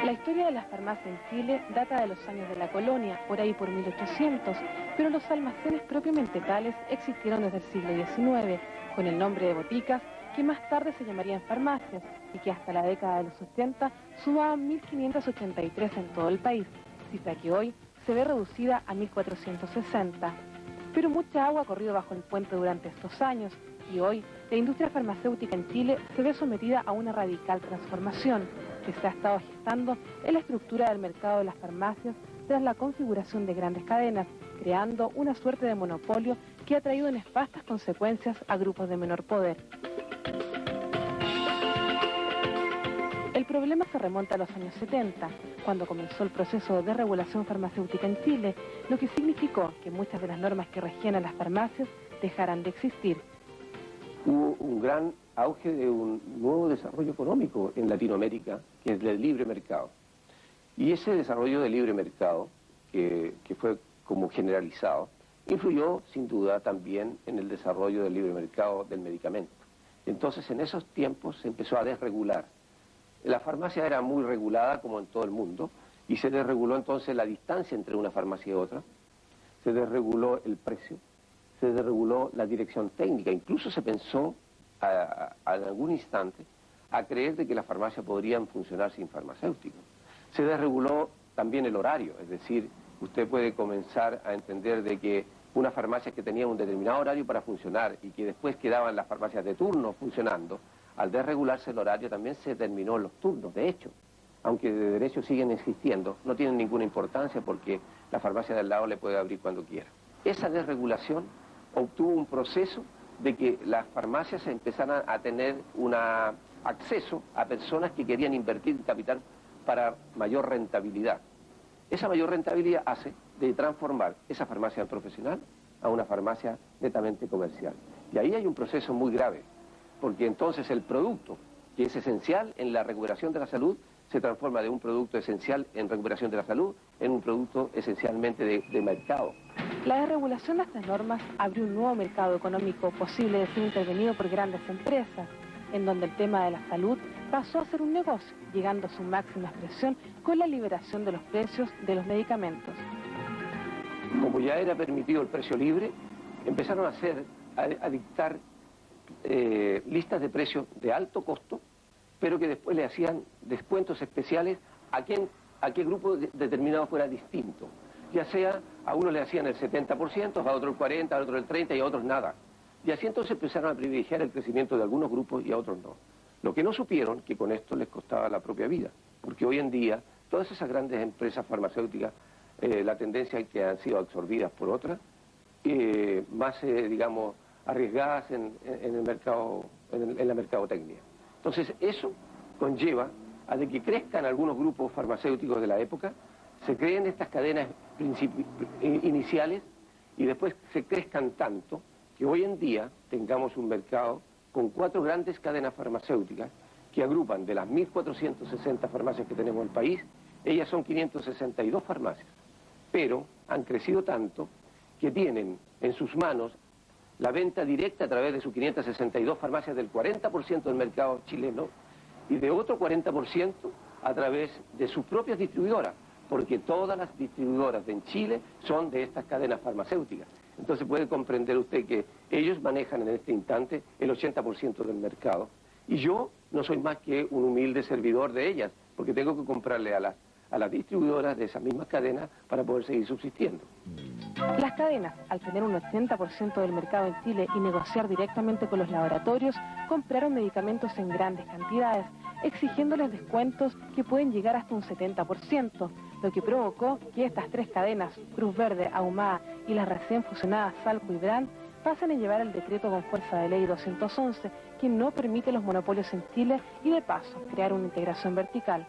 La historia de las farmacias en Chile data de los años de la colonia, por ahí por 1800, pero los almacenes propiamente tales existieron desde el siglo XIX, con el nombre de boticas, que más tarde se llamarían farmacias, y que hasta la década de los 80 sumaban 1.583 en todo el país, cifra que hoy se ve reducida a 1.460. Pero mucha agua ha corrido bajo el puente durante estos años, y hoy la industria farmacéutica en Chile se ve sometida a una radical transformación que se ha estado gestando en la estructura del mercado de las farmacias tras la configuración de grandes cadenas, creando una suerte de monopolio que ha traído nefastas consecuencias a grupos de menor poder. El problema se remonta a los años 70, cuando comenzó el proceso de regulación farmacéutica en Chile, lo que significó que muchas de las normas que regían a las farmacias dejaran de existir. Hubo un gran auge de un nuevo desarrollo económico en Latinoamérica, que es el libre mercado. Y ese desarrollo del libre mercado, que fue como generalizado, influyó sin duda también en el desarrollo del libre mercado del medicamento. Entonces en esos tiempos se empezó a desregular. La farmacia era muy regulada como en todo el mundo y se desreguló entonces la distancia entre una farmacia y otra, se desreguló el precio, se desreguló la dirección técnica, incluso se pensó en algún instante a creer de que las farmacias podrían funcionar sin farmacéuticos. Se desreguló también el horario, es decir, usted puede comenzar a entender de que una farmacia que tenía un determinado horario para funcionar y que después quedaban las farmacias de turno funcionando, al desregularse el horario también se terminó los turnos. De hecho, aunque de derecho siguen existiendo, no tienen ninguna importancia porque la farmacia del lado le puede abrir cuando quiera. Esa desregulación obtuvo un proceso de que las farmacias empezaran a tener un acceso a personas que querían invertir capital para mayor rentabilidad. Esa mayor rentabilidad hace de transformar esa farmacia profesional a una farmacia netamente comercial. Y ahí hay un proceso muy grave, porque entonces el producto, que es esencial en la recuperación de la salud, se transforma de un producto esencial en recuperación de la salud en un producto esencialmente de mercado. La desregulación de estas normas abrió un nuevo mercado económico posible de ser intervenido por grandes empresas, en donde el tema de la salud pasó a ser un negocio, llegando a su máxima expresión con la liberación de los precios de los medicamentos. Como ya era permitido el precio libre, empezaron a dictar listas de precios de alto costo, pero que después le hacían descuentos especiales a qué grupo determinado fuera distinto. Ya sea, a uno le hacían el 70%, a otro el 40%, a otro el 30% y a otros nada. Y así entonces empezaron a privilegiar el crecimiento de algunos grupos y a otros no. Lo que no supieron, que con esto les costaba la propia vida, porque hoy en día todas esas grandes empresas farmacéuticas, la tendencia es que han sido absorbidas por otras, más, digamos, arriesgadas en el mercado, en la mercadotecnia. Entonces eso conlleva a de que crezcan algunos grupos farmacéuticos de la época, se creen estas cadenas iniciales y después se crezcan tanto que hoy en día tengamos un mercado con 4 grandes cadenas farmacéuticas que agrupan de las 1.460 farmacias que tenemos en el país, ellas son 562 farmacias, pero han crecido tanto que tienen en sus manos la venta directa a través de sus 562 farmacias del 40% del mercado chileno y de otro 40% a través de sus propias distribuidoras, porque todas las distribuidoras en Chile son de estas cadenas farmacéuticas. Entonces puede comprender usted que ellos manejan en este instante el 80% del mercado y yo no soy más que un humilde servidor de ellas, porque tengo que comprarle a las distribuidoras de esas mismas cadenas para poder seguir subsistiendo. Las cadenas, al tener un 80% del mercado en Chile y negociar directamente con los laboratorios, compraron medicamentos en grandes cantidades, exigiéndoles descuentos que pueden llegar hasta un 70%, lo que provocó que estas 3 cadenas, Cruz Verde, Ahumada y las recién fusionadas Salco y Brand, pasen a llevar el decreto con fuerza de ley 211, que no permite los monopolios en Chile y de paso crear una integración vertical.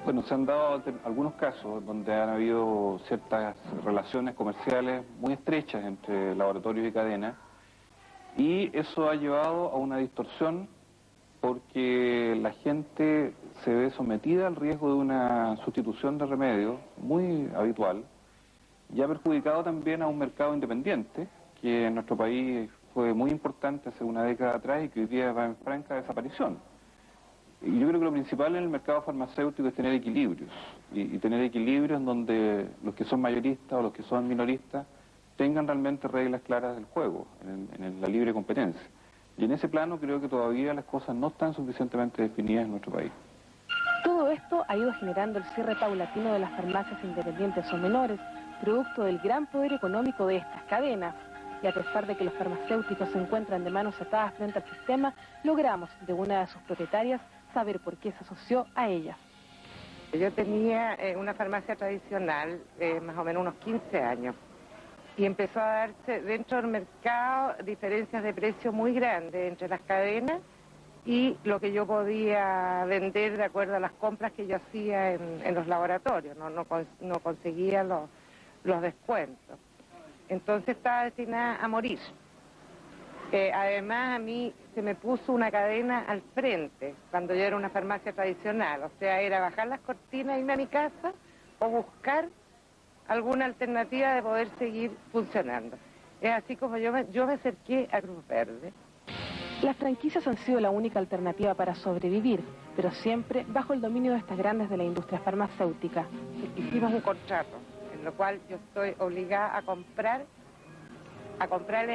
Bueno, se han dado algunos casos donde han habido ciertas relaciones comerciales muy estrechas entre laboratorios y cadenas y eso ha llevado a una distorsión porque la gente se ve sometida al riesgo de una sustitución de remedios muy habitual y ha perjudicado también a un mercado independiente que en nuestro país fue muy importante hace una década atrás y que hoy día va en franca desaparición. Y yo creo que lo principal en el mercado farmacéutico es tener equilibrios, y tener equilibrios en donde los que son mayoristas o los que son minoristas tengan realmente reglas claras del juego, en la libre competencia. Y en ese plano creo que todavía las cosas no están suficientemente definidas en nuestro país. Todo esto ha ido generando el cierre paulatino de las farmacias independientes o menores, producto del gran poder económico de estas cadenas. Y a pesar de que los farmacéuticos se encuentran de manos atadas frente al sistema, logramos de una de sus propietarias saber por qué se asoció a ellas. Yo tenía una farmacia tradicional, más o menos unos 15 años, y empezó a darse dentro del mercado diferencias de precio muy grandes entre las cadenas y lo que yo podía vender de acuerdo a las compras que yo hacía en los laboratorios, no conseguía los descuentos. Entonces estaba destinada a morir. Además a mí se me puso una cadena al frente cuando yo era una farmacia tradicional, o sea, era bajar las cortinas, irme a mi casa o buscar alguna alternativa de poder seguir funcionando. Es así como yo me acerqué a Cruz Verde. Las franquicias han sido la única alternativa para sobrevivir, pero siempre bajo el dominio de estas grandes de la industria farmacéutica. Hicimos un contrato, en lo cual yo estoy obligada a comprarles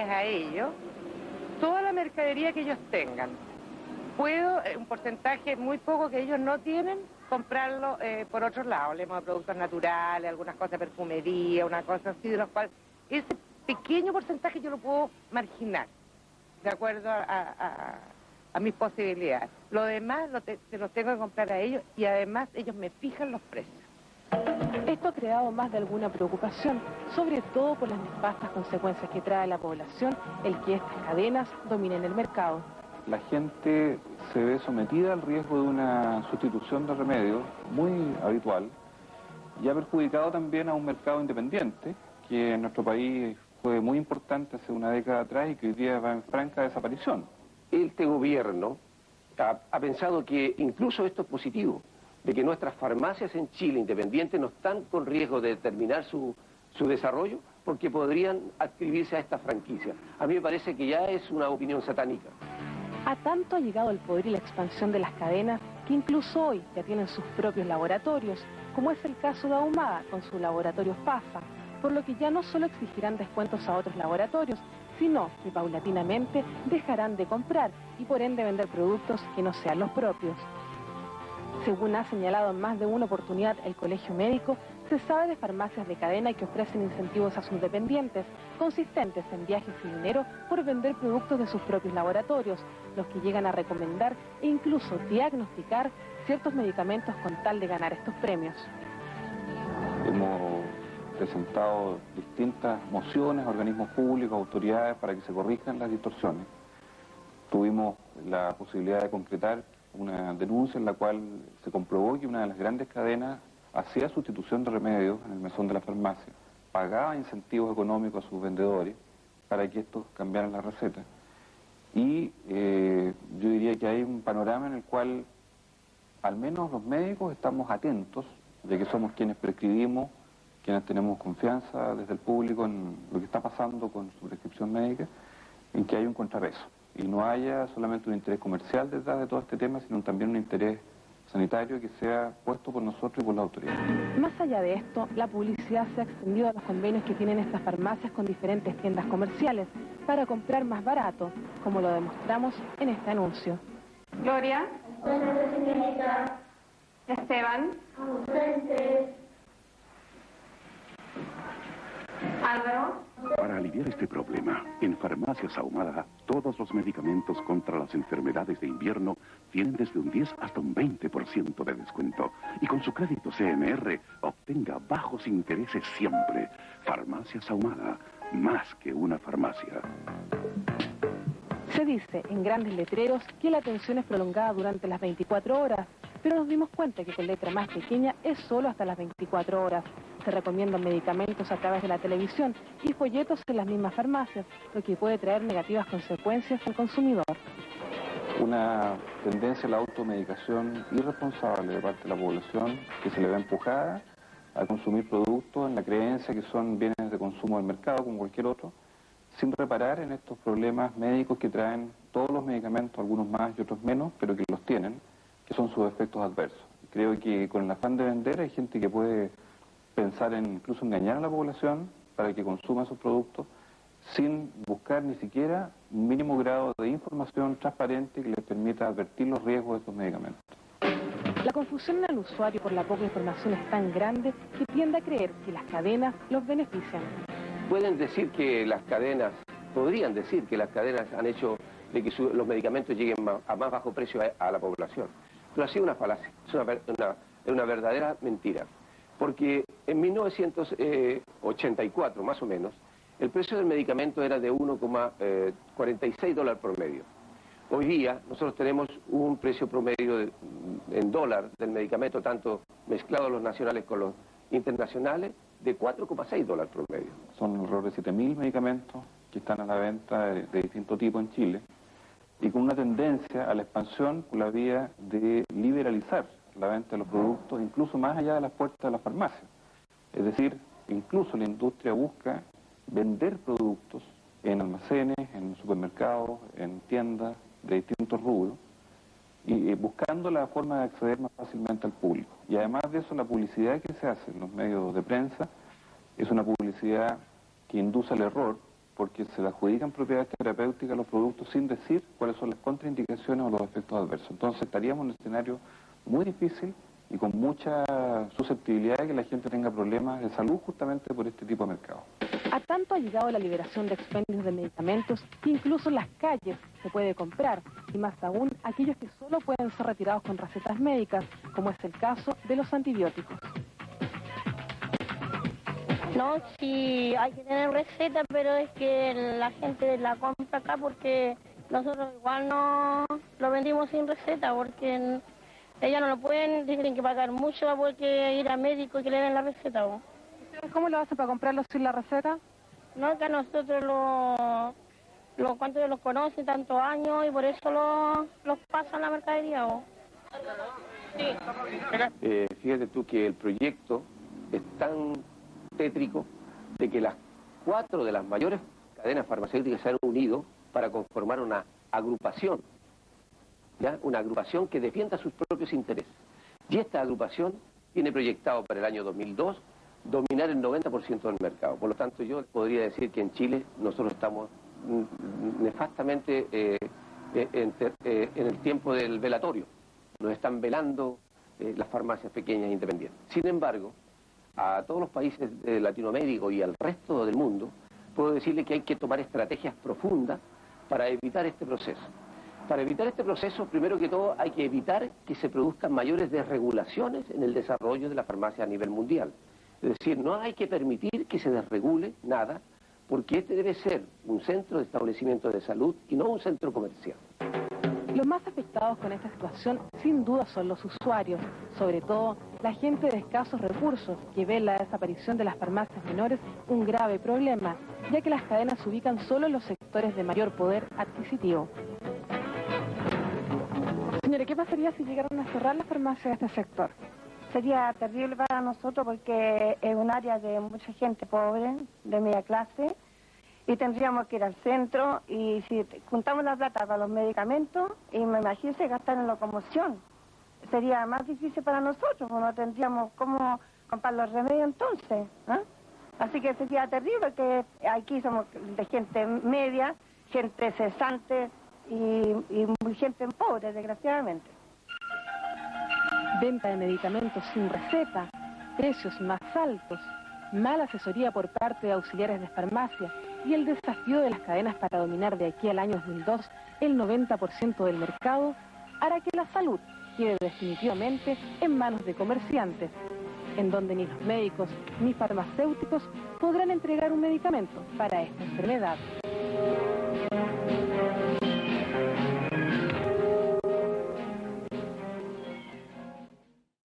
a ellos toda la mercadería que ellos tengan. Puedo, un porcentaje muy poco que ellos no tienen, comprarlo por otro lado. Hablemos de productos naturales, algunas cosas de perfumería, una cosa así, de los cuales ese pequeño porcentaje yo lo puedo marginar, de acuerdo a mis posibilidades. Lo demás se los tengo que comprar a ellos y además ellos me fijan los precios. Esto ha creado más de alguna preocupación, sobre todo por las nefastas consecuencias que trae a la población el que estas cadenas dominen el mercado. La gente se ve sometida al riesgo de una sustitución de remedios muy habitual y ha perjudicado también a un mercado independiente que en nuestro país fue muy importante hace una década atrás y que hoy día va en franca desaparición. Este gobierno ha pensado que incluso esto es positivo, de que nuestras farmacias en Chile independientes no están con riesgo de terminar su desarrollo porque podrían adscribirse a esta franquicia. A mí me parece que ya es una opinión satánica. A tanto ha llegado el poder y la expansión de las cadenas que incluso hoy ya tienen sus propios laboratorios, como es el caso de Ahumada con su laboratorio FASA, por lo que ya no solo exigirán descuentos a otros laboratorios, sino que paulatinamente dejarán de comprar y por ende vender productos que no sean los propios. Según ha señalado en más de una oportunidad el Colegio Médico, se sabe de farmacias de cadena que ofrecen incentivos a sus dependientes, consistentes en viajes y dinero por vender productos de sus propios laboratorios, los que llegan a recomendar e incluso diagnosticar ciertos medicamentos con tal de ganar estos premios. Hemos presentado distintas mociones a organismos públicos, autoridades, para que se corrijan las distorsiones. Tuvimos la posibilidad de concretar una denuncia en la cual se comprobó que una de las grandes cadenas hacía sustitución de remedios en el mesón de la farmacia, pagaba incentivos económicos a sus vendedores para que estos cambiaran la receta. Y yo diría que hay un panorama en el cual al menos los médicos estamos atentos, de que somos quienes prescribimos, quienes tenemos confianza desde el público en lo que está pasando con su prescripción médica, en que hay un contrapeso. Y no haya solamente un interés comercial detrás de todo este tema, sino también un interés sanitario que sea puesto por nosotros y por las autoridades. Más allá de esto, la publicidad se ha extendido a los convenios que tienen estas farmacias con diferentes tiendas comerciales para comprar más barato, como lo demostramos en este anuncio. Gloria. Esteban. Álvaro. Para aliviar este problema, en Farmacias Ahumada, todos los medicamentos contra las enfermedades de invierno tienen desde un 10 hasta un 20% de descuento. Y con su crédito CMR, obtenga bajos intereses siempre. Farmacias Ahumada, más que una farmacia. Se dice en grandes letreros que la atención es prolongada durante las 24 horas, pero nos dimos cuenta que con letra más pequeña es solo hasta las 24 horas. Se recomiendan medicamentos a través de la televisión y folletos en las mismas farmacias, lo que puede traer negativas consecuencias al consumidor. Una tendencia a la automedicación irresponsable de parte de la población que se le ve empujada a consumir productos en la creencia que son bienes de consumo del mercado como cualquier otro, sin reparar en estos problemas médicos que traen todos los medicamentos, algunos más y otros menos, pero que los tienen, que son sus efectos adversos. Creo que con el afán de vender hay gente que puede pensar en incluso engañar a la población para que consuma sus productos sin buscar ni siquiera un mínimo grado de información transparente que les permita advertir los riesgos de estos medicamentos. La confusión en el usuario por la poca información es tan grande que tiende a creer que las cadenas los benefician. Podrían decir que las cadenas han hecho de que los medicamentos lleguen a más bajo precio a la población. Pero ha sido una falacia, es una verdadera mentira. Porque en 1984, más o menos, el precio del medicamento era de $1,46 promedio. Hoy día nosotros tenemos un precio promedio en dólar del medicamento, tanto mezclado los nacionales con los internacionales, de $4,6 promedio. Son alrededor de 7.000 medicamentos que están a la venta de distinto tipo en Chile y con una tendencia a la expansión por la vía de liberalizar la venta de los productos, incluso más allá de las puertas de las farmacias. Es decir, incluso la industria busca vender productos en almacenes, en supermercados, en tiendas de distintos rubros, y buscando la forma de acceder más fácilmente al público. Y además de eso, la publicidad que se hace en los medios de prensa es una publicidad que induce al error, porque se le adjudican propiedades terapéuticas a los productos sin decir cuáles son las contraindicaciones o los efectos adversos. Entonces estaríamos en un escenario muy difícil y con mucha susceptibilidad de que la gente tenga problemas de salud justamente por este tipo de mercado. A tanto ha llegado la liberación de expendios de medicamentos que incluso en las calles se puede comprar, y más aún aquellos que solo pueden ser retirados con recetas médicas, como es el caso de los antibióticos. No, sí hay que tener receta, pero es que la gente la compra acá porque nosotros igual no lo vendimos sin receta, porque ellas no lo pueden, tienen que pagar mucho para poder ir al médico y que le den la receta. ¿O? ¿Cómo lo hacen para comprarlo sin la receta? No, que a nosotros cuantos los conocen tantos años y por eso los pasan la mercadería. ¿O? Sí. Fíjate tú que el proyecto es tan tétrico de que las 4 de las mayores cadenas farmacéuticas se han unido para conformar una agrupación, ¿ya? Una agrupación que defienda sus propios intereses. Y esta agrupación tiene proyectado para el año 2002 dominar el 90% del mercado. Por lo tanto, yo podría decir que en Chile nosotros estamos nefastamente en el tiempo del velatorio. Nos están velando las farmacias pequeñas e independientes. Sin embargo, a todos los países de Latinoamérica y al resto del mundo, puedo decirle que hay que tomar estrategias profundas para evitar este proceso. Para evitar este proceso, primero que todo, hay que evitar que se produzcan mayores desregulaciones en el desarrollo de la farmacia a nivel mundial. Es decir, no hay que permitir que se desregule nada, porque este debe ser un centro de establecimiento de salud y no un centro comercial. Los más afectados con esta situación, sin duda, son los usuarios, sobre todo la gente de escasos recursos, que ve la desaparición de las farmacias menores un grave problema, ya que las cadenas se ubican solo en los sectores de mayor poder adquisitivo. Señora, ¿qué pasaría si llegaran a cerrar las farmacias de este sector? Sería terrible para nosotros porque es un área de mucha gente pobre, de media clase, y tendríamos que ir al centro, y si juntamos la plata para los medicamentos, y me imagino gastar en locomoción, sería más difícil para nosotros, no tendríamos cómo comprar los remedios entonces, ¿eh? Así que sería terrible, que aquí somos de gente media, gente cesante y gente pobre, desgraciadamente. Venta de medicamentos sin receta, precios más altos, mala asesoría por parte de auxiliares de farmacia y el desafío de las cadenas para dominar de aquí al año 2002 el 90% del mercado hará que la salud quede definitivamente en manos de comerciantes, en donde ni los médicos ni farmacéuticos podrán entregar un medicamento para esta enfermedad.